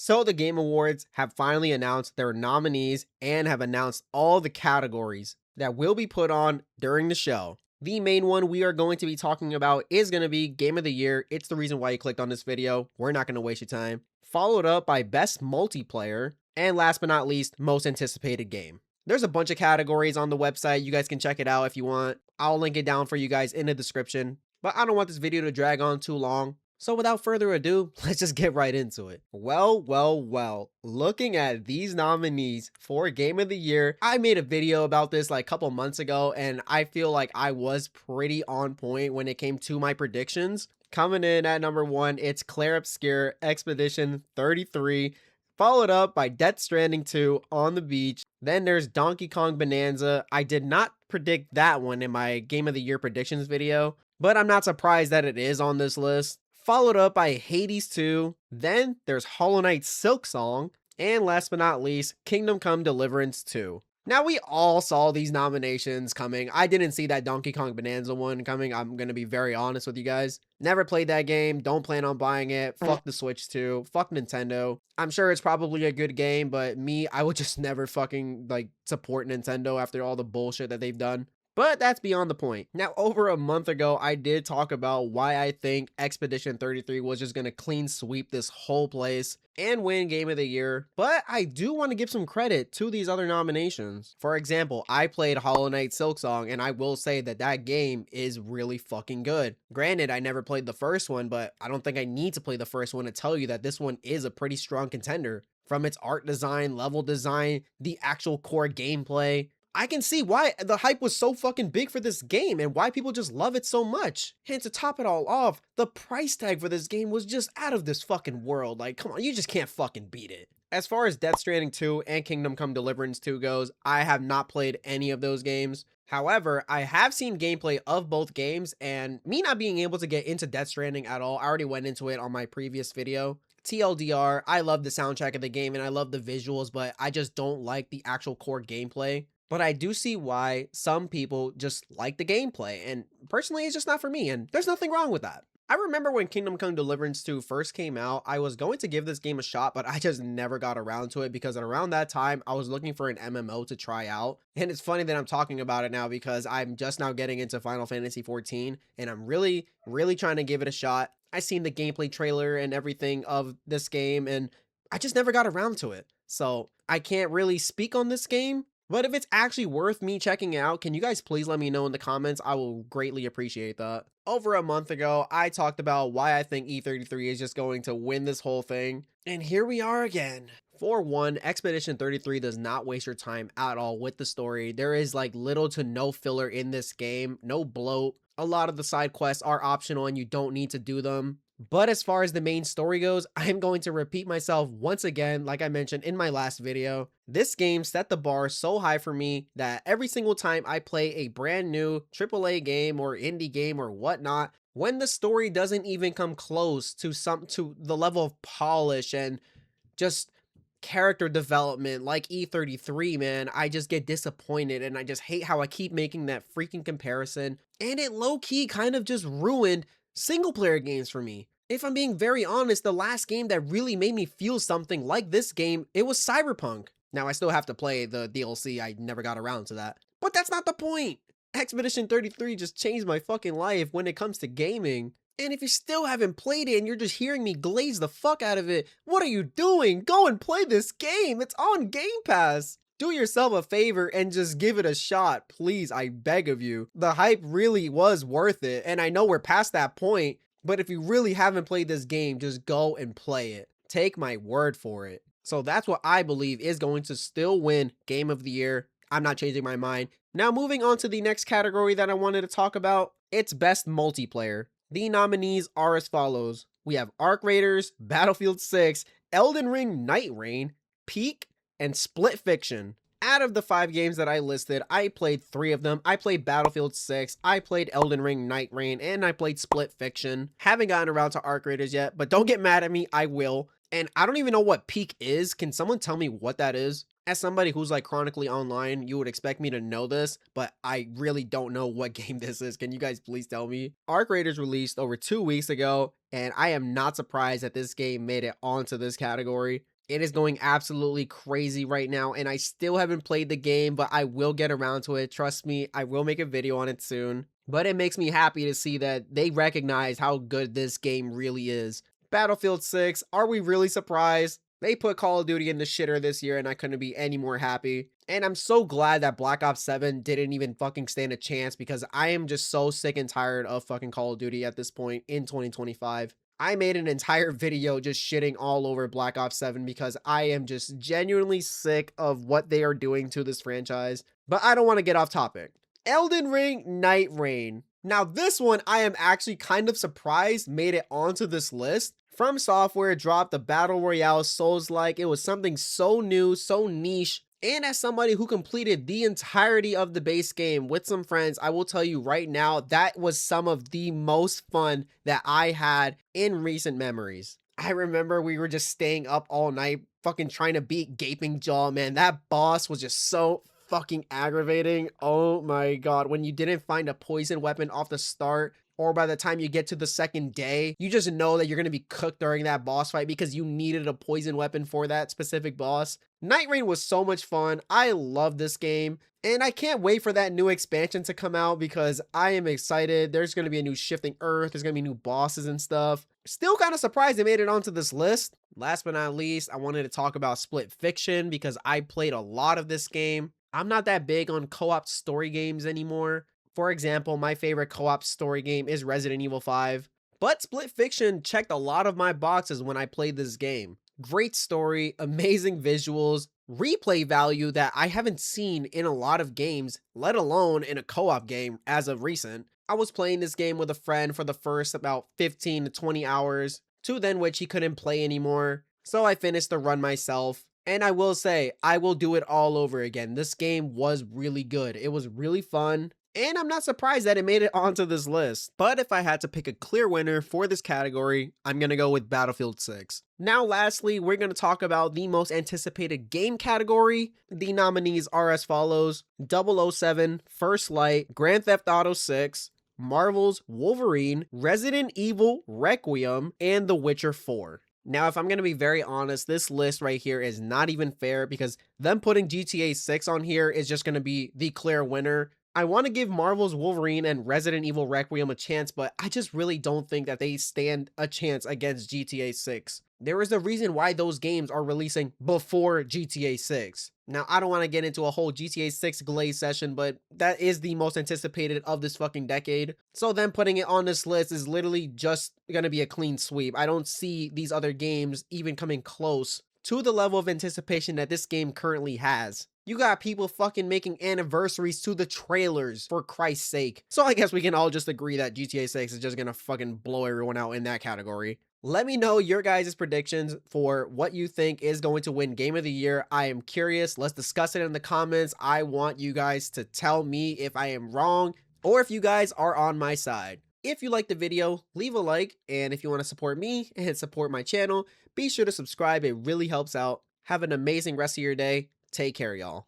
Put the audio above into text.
So the Game Awards have finally announced their nominees and have announced all the categories that will be put on during the show. The main one we are going to be talking about is going to be Game of the Year. It's the reason why you clicked on this video. We're not going to waste your time. Followed up by Best Multiplayer, and last but not least, Most Anticipated Game. There's a bunch of categories on the website. You guys can check it out if you want. I'll link it down for you guys in the description. But I don't want this video to drag on too long. So without further ado, let's just get right into it. Well, looking at these nominees for Game of the Year, I made a video about this like a couple months ago, and I feel like I was pretty on point when it came to my predictions. Coming in at number 1, it's Claire Obscure Expedition 33, followed up by Death Stranding 2 On the Beach. Then there's Donkey Kong Bonanza. I did not predict that one in my Game of the Year predictions video, but I'm not surprised that it is on this list. Followed up by Hades 2, then there's Hollow Knight Silk Song, and last but not least, Kingdom Come Deliverance 2. Now, we all saw these nominations coming. I didn't see that Donkey Kong Bonanza one coming. I'm going to be very honest with you guys. Never played that game. Don't plan on buying it. Fuck the Switch 2. Fuck Nintendo. I'm sure it's probably a good game, but me, I would just never fucking support Nintendo after all the bullshit that they've done. But that's beyond the point. Now, over a month ago, I did talk about why I think Expedition 33 was just going to clean sweep this whole place and win Game of the Year. But I do want to give some credit to these other nominations. For example, I played Hollow Knight Silksong, and I will say that that game is really fucking good. Granted, I never played the first one, but I don't think I need to play the first one to tell you that this one is a pretty strong contender. From its art design, level design, the actual core gameplay, I can see why the hype was so fucking big for this game and why people just love it so much. And to top it all off, the price tag for this game was just out of this fucking world. Like, come on, you just can't fucking beat it. As far as Death Stranding 2 and Kingdom Come Deliverance 2 goes, I have not played any of those games. However, I have seen gameplay of both games, and me not being able to get into Death Stranding at all, I already went into it on my previous video. TLDR, I love the soundtrack of the game and I love the visuals, but I just don't like the actual core gameplay. But I do see why some people just like the gameplay, and personally, it's just not for me, and there's nothing wrong with that. I remember when Kingdom Come Deliverance 2 first came out, I was going to give this game a shot, but I just never got around to it because around that time, I was looking for an MMO to try out. And it's funny that I'm talking about it now because I'm just now getting into Final Fantasy XIV, and I'm really trying to give it a shot. I seen the gameplay trailer and everything of this game, and I just never got around to it. So I can't really speak on this game. But if it's actually worth me checking out, can you guys please let me know in the comments? I will greatly appreciate that. Over a month ago, I talked about why I think E33 is just going to win this whole thing. And here we are again. For one, Expedition 33 does not waste your time at all with the story. There is like little to no filler in this game, no bloat. A lot of the side quests are optional and you don't need to do them. But as far as the main story goes, I'm going to repeat myself once again, like I mentioned in my last video. This game set the bar so high for me that every single time I play a brand new AAA game or indie game or whatnot, when the story doesn't even come close to the level of polish and just character development like E33, man, I just get disappointed and I just hate how I keep making that freaking comparison. And it low-key kind of just ruined single player games for me. If I'm being very honest, the last game that really made me feel something like this game, it was Cyberpunk. Now I still have to play the DLC, I never got around to that. But that's not the point! Expedition 33 just changed my fucking life when it comes to gaming. And if you still haven't played it and you're just hearing me glaze the fuck out of it, what are you doing? Go and play this game! It's on Game Pass! Do yourself a favor and just give it a shot, please, I beg of you. The hype really was worth it, and I know we're past that point, but if you really haven't played this game, just go and play it. Take my word for it. So that's what I believe is going to still win Game of the Year. I'm not changing my mind. Now moving on to the next category that I wanted to talk about, it's Best Multiplayer. The nominees are as follows. We have Arc Raiders, Battlefield 6, Elden Ring Night Rain, Peak, and Split Fiction. Out of the 5 games that I listed, I played 3 of them. I played Battlefield 6, I played Elden Ring Night Rain, and I played Split Fiction. Haven't gotten around to Arc Raiders yet, but don't get mad at me, I will. And I don't even know what Peak is. Can someone tell me what that is? As somebody who's like chronically online, you would expect me to know this, but I really don't know what game this is. Can you guys please tell me? Arc Raiders released over 2 weeks ago, and I am not surprised that this game made it onto this category. It is going absolutely crazy right now, and I still haven't played the game, but I will get around to it. Trust me, I will make a video on it soon. But it makes me happy to see that they recognize how good this game really is. Battlefield 6, are we really surprised? They put Call of Duty in the shitter this year, and I couldn't be any more happy. And I'm so glad that Black Ops 7 didn't even fucking stand a chance, because I am just so sick and tired of fucking Call of Duty at this point in 2025. I made an entire video just shitting all over Black Ops 7 because I am just genuinely sick of what they are doing to this franchise. But I don't want to get off topic. Elden Ring Night Rain. Now this one I am actually kind of surprised made it onto this list. From Software dropped the Battle Royale Souls-like. It was something so new, so niche. And as somebody who completed the entirety of the base game with some friends, I will tell you right now, that was some of the most fun that I had in recent memories. I remember we were just staying up all night, fucking trying to beat Gaping Jaw, man. That boss was just so fucking aggravating. Oh my god, when you didn't find a poison weapon off the start, or by the time you get to the second day, you just know that you're going to be cooked during that boss fight because you needed a poison weapon for that specific boss. Night Rain was so much fun. I love this game, and I can't wait for that new expansion to come out because I am excited. There's going to be a new Shifting Earth. There's going to be new bosses and stuff. Still kind of surprised they made it onto this list. Last but not least, I wanted to talk about Split Fiction because I played a lot of this game. I'm not that big on co-op story games anymore. For example, my favorite co-op story game is Resident Evil 5, but Split Fiction checked a lot of my boxes when I played this game. Great story, amazing visuals, replay value that I haven't seen in a lot of games, let alone in a co-op game as of recent. I was playing this game with a friend for the first about 15 to 20 hours, to then which he couldn't play anymore, so I finished the run myself. And I will say, I will do it all over again. This game was really good. It was really fun. And I'm not surprised that it made it onto this list. But if I had to pick a clear winner for this category, I'm going to go with Battlefield 6. Now, lastly, we're going to talk about the most anticipated game category. The nominees are as follows: 007, First Light, Grand Theft Auto 6, Marvel's Wolverine, Resident Evil Requiem, and The Witcher 4. Now, if I'm going to be very honest, this list right here is not even fair because them putting GTA 6 on here is just going to be the clear winner. I want to give Marvel's Wolverine and Resident Evil Requiem a chance, but I just really don't think that they stand a chance against GTA 6. There is a reason why those games are releasing before GTA 6. Now, I don't want to get into a whole GTA 6 glaze session, but that is the most anticipated of this fucking decade. So them putting it on this list is literally just going to be a clean sweep. I don't see these other games even coming close to the level of anticipation that this game currently has. You got people fucking making anniversaries to the trailers, for Christ's sake. So I guess we can all just agree that GTA 6 is just gonna fucking blow everyone out in that category. Let me know your guys' predictions for what you think is going to win Game of the Year. I am curious. Let's discuss it in the comments. I want you guys to tell me if I am wrong or if you guys are on my side. If you liked the video, leave a like, and if you want to support me and support my channel, be sure to subscribe. It really helps out. Have an amazing rest of your day. Take care, y'all.